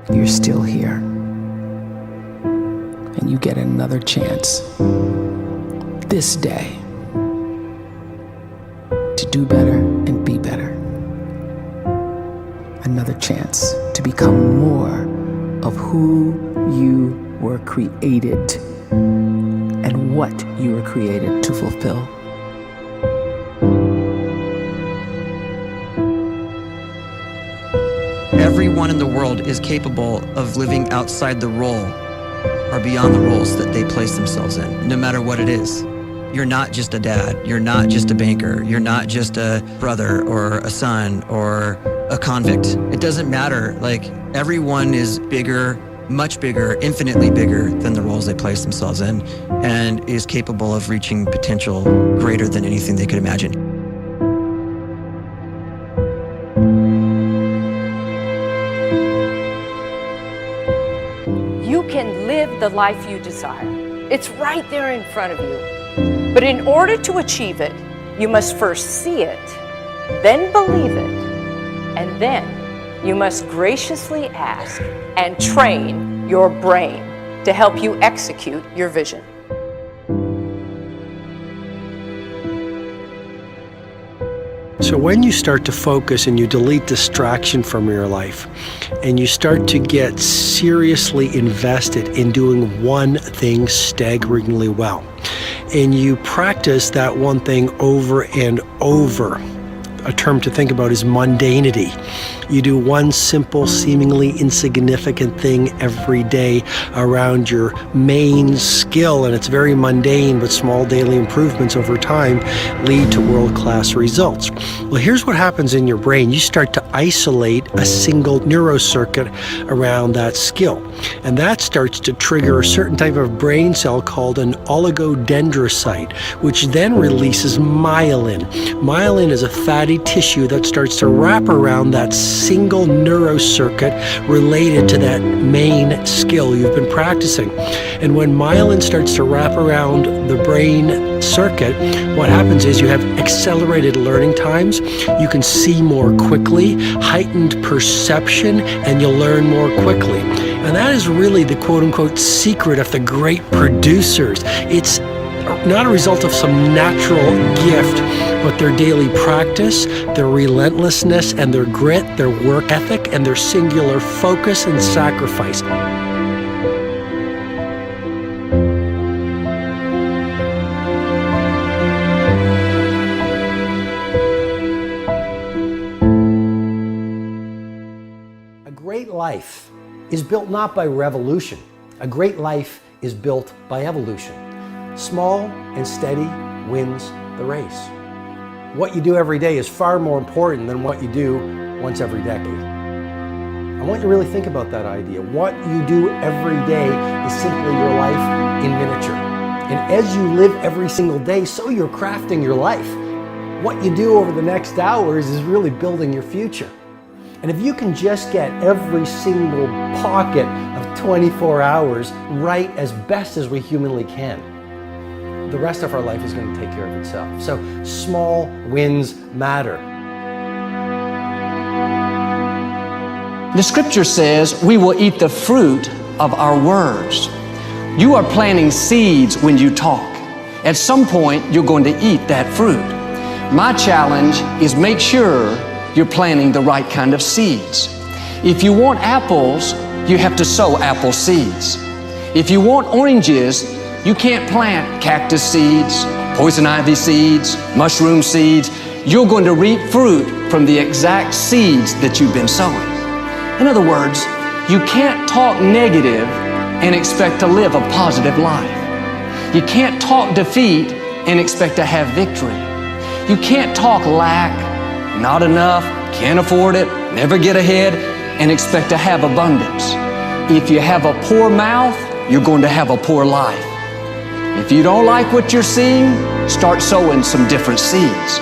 you're still here. And you get another chance this day to do better and be better. Another chance to become more of who you were created and what you were created to fulfill. Everyone in the world is capable of living outside the role or beyond the roles that they place themselves in, no matter what it is. You're not just a dad, you're not just a banker, you're not just a brother or a son or a convict. It doesn't matter. Like, everyone is bigger, much bigger, infinitely bigger than the roles they place themselves in, and is capable of reaching potential greater than anything they could imagine. You can live the life you desire. It's right there in front of you. But in order to achieve it, you must first see it, then believe it, and then you must graciously ask and train your brain to help you execute your vision. So when you start to focus and you delete distraction from your life, and you start to get seriously invested in doing one thing staggeringly well, and you practice that one thing over and over, a term to think about is mundanity. You do one simple, seemingly insignificant thing every day around your main skill, and it's very mundane, but small daily improvements over time lead to world-class results. Well, here's what happens in your brain. You start to isolate a single neurocircuit around that skill, and that starts to trigger a certain type of brain cell called an oligodendrocyte, which then releases myelin. Myelin is a fatty tissue that starts to wrap around that single neurocircuit related to that main skill you've been practicing. And when myelin starts to wrap around the brain circuit, what happens is you have accelerated learning times, you can see more quickly, heightened perception, and you'll learn more quickly. And that is really the quote-unquote secret of the great producers. It's not a result of some natural gift, but their daily practice, their relentlessness and their grit, their work ethic, and their singular focus and sacrifice. A great life is built not by revolution. A great life is built by evolution. Small and steady wins the race. What you do every day is far more important than what you do once every decade. I want you to really think about that idea. What you do every day is simply your life in miniature. And as you live every single day, so you're crafting your life. What you do over the next hours is really building your future. And if you can just get every single pocket of 24 hours right as best as we humanly can, the rest of our life is going to take care of itself. So small wins matter. The scripture says we will eat the fruit of our words. You are planting seeds when you talk. At some point, you're going to eat that fruit. My challenge is make sure you're planting the right kind of seeds. If you want apples, you have to sow apple seeds. If you want oranges, you can't plant cactus seeds, poison ivy seeds, mushroom seeds. You're going to reap fruit from the exact seeds that you've been sowing. In other words, you can't talk negative and expect to live a positive life. You can't talk defeat and expect to have victory. You can't talk lack, not enough, can't afford it, never get ahead, and expect to have abundance. If you have a poor mouth, you're going to have a poor life. If you don't like what you're seeing, start sowing some different seeds.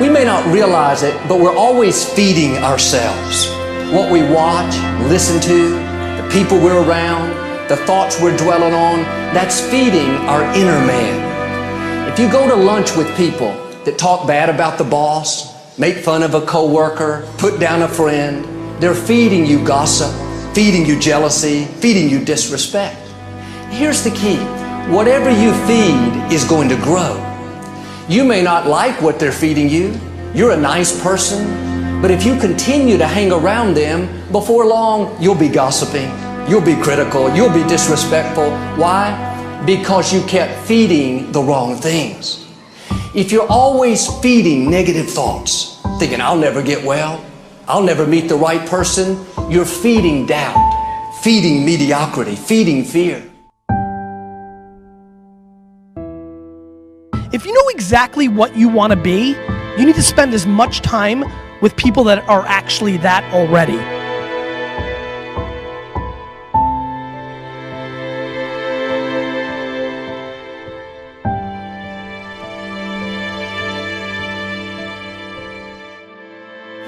We may not realize it, but we're always feeding ourselves. What we watch, listen to, the people we're around, the thoughts we're dwelling on, that's feeding our inner man. If you go to lunch with people that talk bad about the boss, make fun of a coworker, put down a friend. They're feeding you gossip, feeding you jealousy, feeding you disrespect. Here's the key. Whatever you feed is going to grow. You may not like what they're feeding you. You're a nice person, but if you continue to hang around them, before long, you'll be gossiping, you'll be critical, you'll be disrespectful. Why? Because you kept feeding the wrong things. If you're always feeding negative thoughts, thinking, I'll never get well, I'll never meet the right person, you're feeding doubt, feeding mediocrity, feeding fear. If you know exactly what you want to be, you need to spend as much time with people that are actually that already.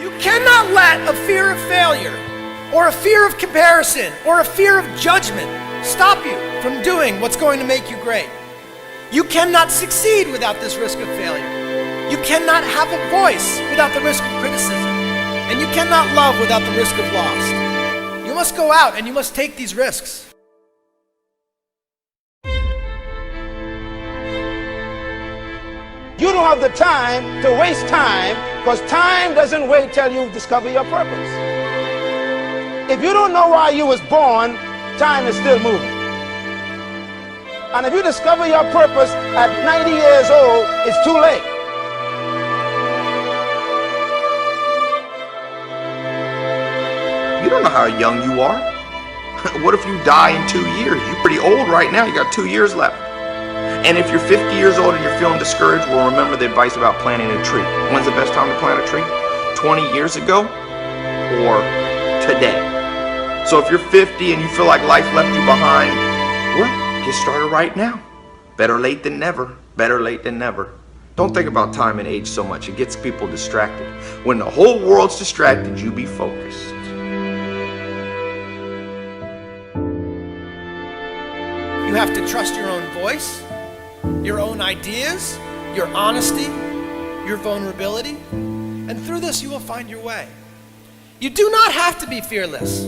You cannot let a fear of failure, or a fear of comparison, or a fear of judgment stop you from doing what's going to make you great. You cannot succeed without this risk of failure. You cannot have a voice without the risk of criticism. And you cannot love without the risk of loss. You must go out and you must take these risks. You don't have the time to waste time, because time doesn't wait till you discover your purpose. If you don't know why you was born, time is still moving. And if you discover your purpose at 90 years old, it's too late. You don't know how young you are. What if you die in 2 years? You're pretty old right now. You got 2 years left. And if you're 50 years old and you're feeling discouraged, well, remember the advice about planting a tree. When's the best time to plant a tree? 20 years ago or today? So if you're 50 and you feel like life left you behind, well, get started right now. Better late than never. Better late than never. Don't think about time and age so much. It gets people distracted. When the whole world's distracted, you be focused. You have to trust your own voice, your own ideas, your honesty, your vulnerability, and through this you will find your way. You do not have to be fearless.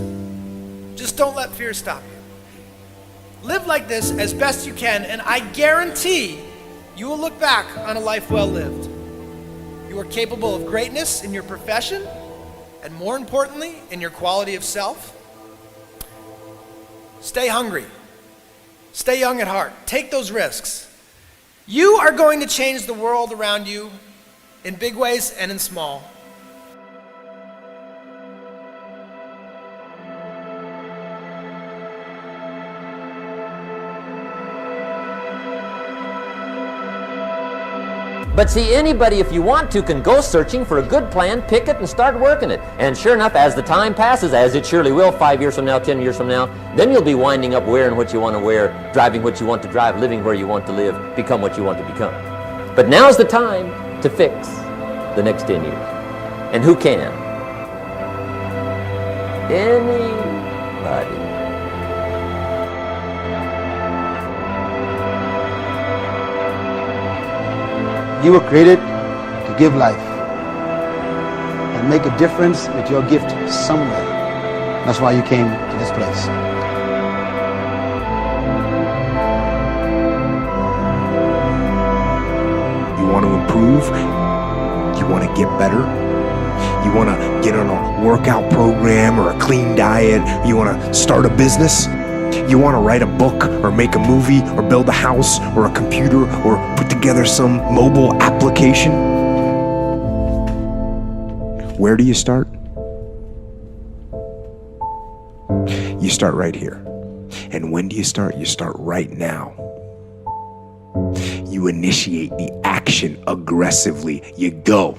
Just don't let fear stop you. Live like this as best you can, and I guarantee you will look back on a life well lived. You are capable of greatness in your profession, and more importantly, in your quality of self. Stay hungry. Stay young at heart. Take those risks. You are going to change the world around you in big ways and in small. But see, anybody, if you want to, can go searching for a good plan, pick it, and start working it. And sure enough, as the time passes, as it surely will 5 years from now, 10 years from now, then you'll be winding up wearing what you want to wear, driving what you want to drive, living where you want to live, become what you want to become. But now's the time to fix the next 10 years. And who can? Anybody. You were created to give life and make a difference with your gift somewhere. That's why you came to this place. You want to improve? You want to get better? You want to get on a workout program or a clean diet? You want to start a business? You want to write a book or make a movie or build a house or a computer or put together some mobile application? Where do you start? You start right here. And when do you start? You start right now. You initiate the action aggressively. You go.